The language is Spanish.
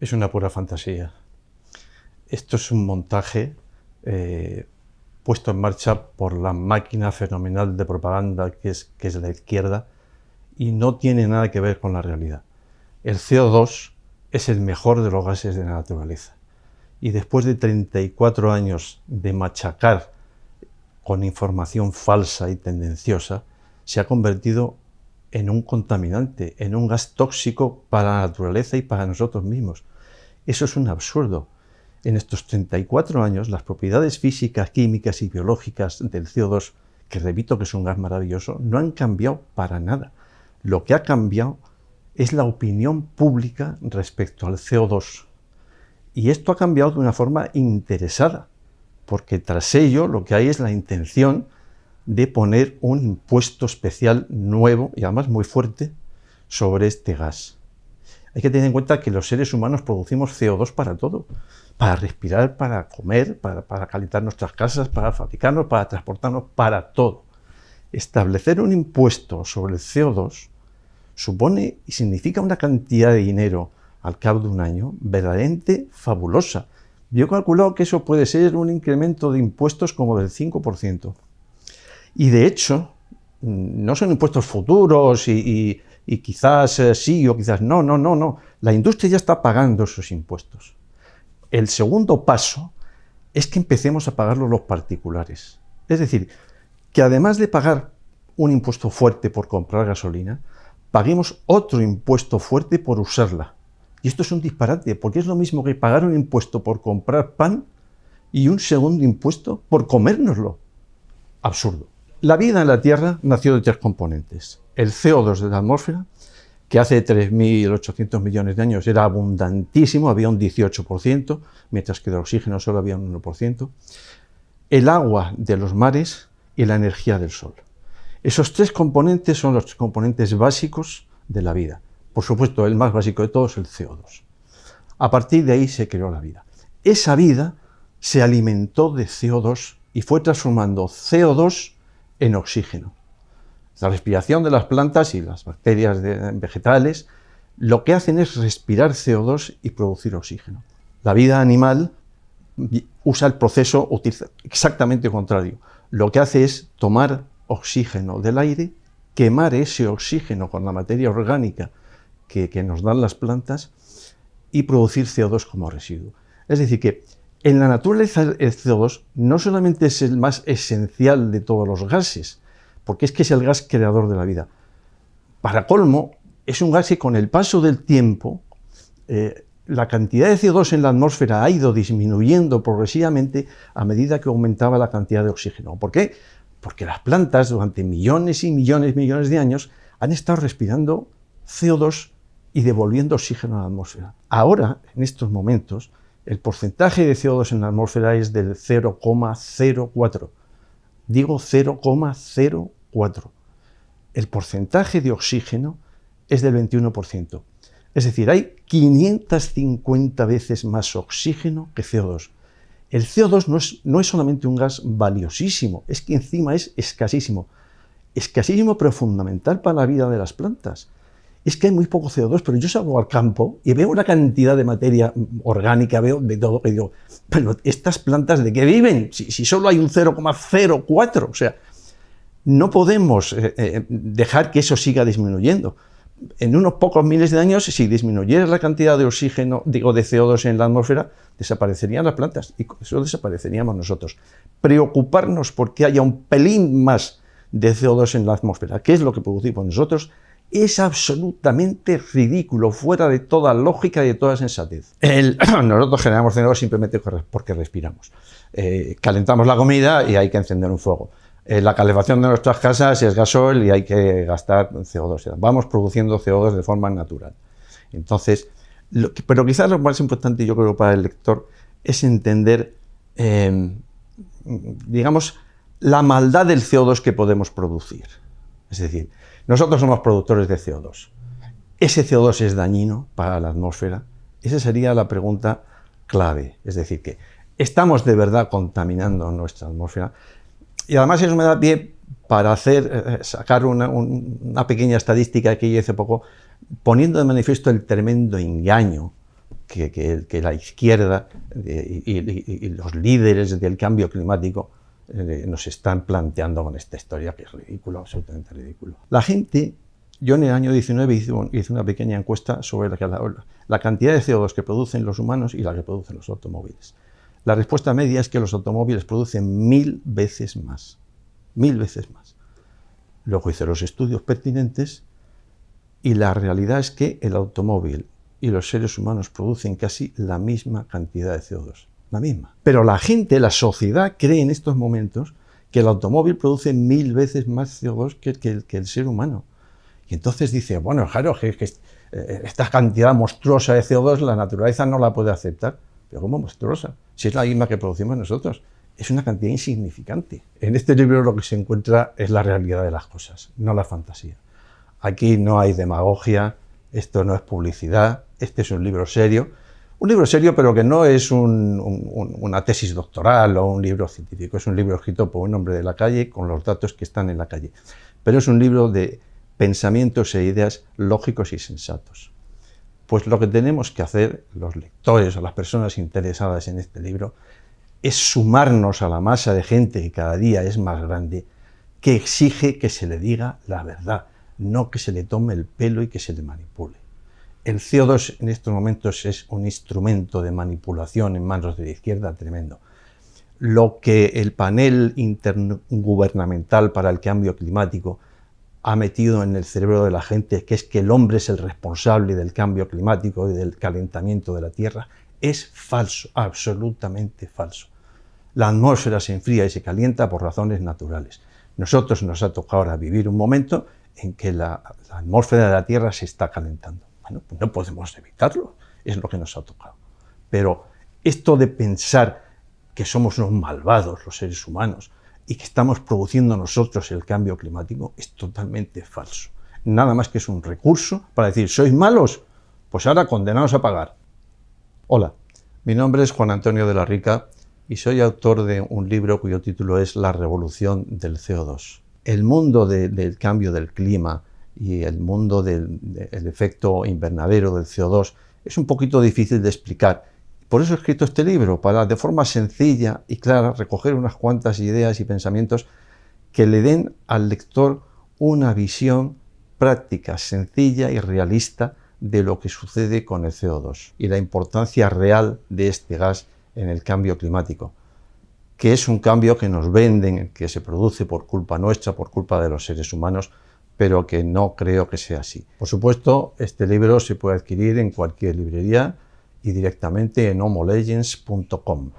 es una pura fantasía. Esto es un montaje puesto en marcha por la máquina fenomenal de propaganda que es la izquierda y no tiene nada que ver con la realidad. El CO2 es el mejor de los gases de la naturaleza y después de 34 años de machacar con información falsa y tendenciosa, se ha convertido en un contaminante, en un gas tóxico para la naturaleza y para nosotros mismos. Eso es un absurdo. En estos 34 años, las propiedades físicas, químicas y biológicas del CO2, que repito que es un gas maravilloso, no han cambiado para nada. Lo que ha cambiado es la opinión pública respecto al CO2. Y esto ha cambiado de una forma interesada, porque tras ello lo que hay es la intención de poner un impuesto especial nuevo y además muy fuerte sobre este gas. Hay que tener en cuenta que los seres humanos producimos CO2 para todo, para respirar, para comer, para calentar nuestras casas, para fabricarnos, para transportarnos, para todo. Establecer un impuesto sobre el CO2 supone y significa una cantidad de dinero al cabo de un año verdaderamente fabulosa. Yo he calculado que eso puede ser un incremento de impuestos como del 5%. Y de hecho, no son impuestos futuros y quizás sí o quizás no, no. La industria ya está pagando esos impuestos. El segundo paso es que empecemos a pagarlo los particulares. Es decir, que además de pagar un impuesto fuerte por comprar gasolina, paguemos otro impuesto fuerte por usarla. Y esto es un disparate, porque es lo mismo que pagar un impuesto por comprar pan y un segundo impuesto por comérnoslo. Absurdo. La vida en la Tierra nació de tres componentes. El CO2 de la atmósfera, que hace 3.800 millones de años era abundantísimo, había un 18%, mientras que del oxígeno solo había un 1%. El agua de los mares y la energía del sol. Esos tres componentes son los componentes básicos de la vida. Por supuesto, el más básico de todos es el CO2. A partir de ahí se creó la vida. Esa vida se alimentó de CO2 y fue transformando CO2 en oxígeno. La respiración de las plantas y las bacterias vegetales lo que hacen es respirar CO2 y producir oxígeno. La vida animal usa el proceso exactamente contrario. Lo que hace es tomar oxígeno del aire, quemar ese oxígeno con la materia orgánica que nos dan las plantas y producir CO2 como residuo. Es decir, que en la naturaleza el CO2 no solamente es el más esencial de todos los gases, porque es que es el gas creador de la vida. Para colmo, es un gas que con el paso del tiempo, la cantidad de CO2 en la atmósfera ha ido disminuyendo progresivamente a medida que aumentaba la cantidad de oxígeno. ¿Por qué? Porque las plantas durante millones y millones de años han estado respirando CO2 y devolviendo oxígeno a la atmósfera. Ahora, en estos momentos, el porcentaje de CO2 en la atmósfera es del 0,04. Digo 0,04. El porcentaje de oxígeno es del 21%. Es decir, hay 550 veces más oxígeno que CO2. El CO2 no es solamente un gas valiosísimo, es que encima es escasísimo. Escasísimo, pero fundamental para la vida de las plantas. Es que hay muy poco CO2, pero yo salgo al campo y veo una cantidad de materia orgánica, veo de todo, que digo, pero ¿estas plantas de qué viven? Si solo hay un 0,04, o sea, no podemos dejar que eso siga disminuyendo. En unos pocos miles de años, si disminuyera la cantidad de oxígeno, de CO2 en la atmósfera, desaparecerían las plantas y con eso desapareceríamos nosotros. Preocuparnos porque haya un pelín más de CO2 en la atmósfera, que es lo que producimos nosotros, es absolutamente ridículo, fuera de toda lógica y de toda sensatez. Nosotros generamos CO2 simplemente porque respiramos. Calentamos la comida y hay que encender un fuego. La calefacción de nuestras casas es gasoil y hay que gastar CO2. Vamos produciendo CO2 de forma natural. Entonces, pero quizás lo más importante, yo creo, para el lector es entender, digamos, la maldad del CO2 que podemos producir. Es decir, nosotros somos productores de CO2. ¿Ese CO2 es dañino para la atmósfera? Esa sería la pregunta clave. Es decir, que ¿estamos de verdad contaminando nuestra atmósfera? Y además eso me da pie para sacar una pequeña estadística que hice hace poco, poniendo de manifiesto el tremendo engaño que la izquierda y los líderes del cambio climático nos están planteando con esta historia, que es ridículo, absolutamente ridículo. La gente, yo en el año 19 hice una pequeña encuesta sobre la cantidad de CO2 que producen los humanos y la que producen los automóviles. La respuesta media es que los automóviles producen 1000 veces más. 1000 veces más. Luego hice los estudios pertinentes y la realidad es que el automóvil y los seres humanos producen casi la misma cantidad de CO2. La misma. Pero la gente, la sociedad, cree en estos momentos que el automóvil produce 1000 veces más CO2 que el ser humano. Y entonces dice, bueno, claro, que esta cantidad monstruosa de CO2 la naturaleza no la puede aceptar. Pero ¿cómo monstruosa? Si es la misma que producimos nosotros. Es una cantidad insignificante. En este libro lo que se encuentra es la realidad de las cosas, no la fantasía. Aquí no hay demagogia, esto no es publicidad, este es un libro serio. Un libro serio, pero que no es una tesis doctoral o un libro científico. Es un libro escrito por un hombre de la calle con los datos que están en la calle. Pero es un libro de pensamientos e ideas lógicos y sensatos. Pues lo que tenemos que hacer, los lectores o las personas interesadas en este libro, es sumarnos a la masa de gente que cada día es más grande, que exige que se le diga la verdad, no que se le tome el pelo y que se le manipule. El CO2 en estos momentos es un instrumento de manipulación en manos de la izquierda tremendo. Lo que el panel intergubernamental para el cambio climático ha metido en el cerebro de la gente, que es que el hombre es el responsable del cambio climático y del calentamiento de la Tierra, es falso, absolutamente falso. La atmósfera se enfría y se calienta por razones naturales. Nosotros nos ha tocado ahora vivir un momento en que la atmósfera de la Tierra se está calentando. Bueno, pues no podemos evitarlo, es lo que nos ha tocado. Pero esto de pensar que somos unos malvados los seres humanos y que estamos produciendo nosotros el cambio climático es totalmente falso. Nada más que es un recurso para decir, ¿sois malos? Pues ahora condenados a pagar. Hola, mi nombre es Juan Antonio de la Rica y soy autor de un libro cuyo título es La revolución del CO2. El mundo del cambio del clima y el mundo del efecto invernadero del CO2 es un poquito difícil de explicar. Por eso he escrito este libro, para de forma sencilla y clara recoger unas cuantas ideas y pensamientos que le den al lector una visión práctica, sencilla y realista de lo que sucede con el CO2 y la importancia real de este gas en el cambio climático, que es un cambio que nos venden, que se produce por culpa nuestra, por culpa de los seres humanos, pero que no creo que sea así. Por supuesto, este libro se puede adquirir en cualquier librería y directamente en homolegends.com.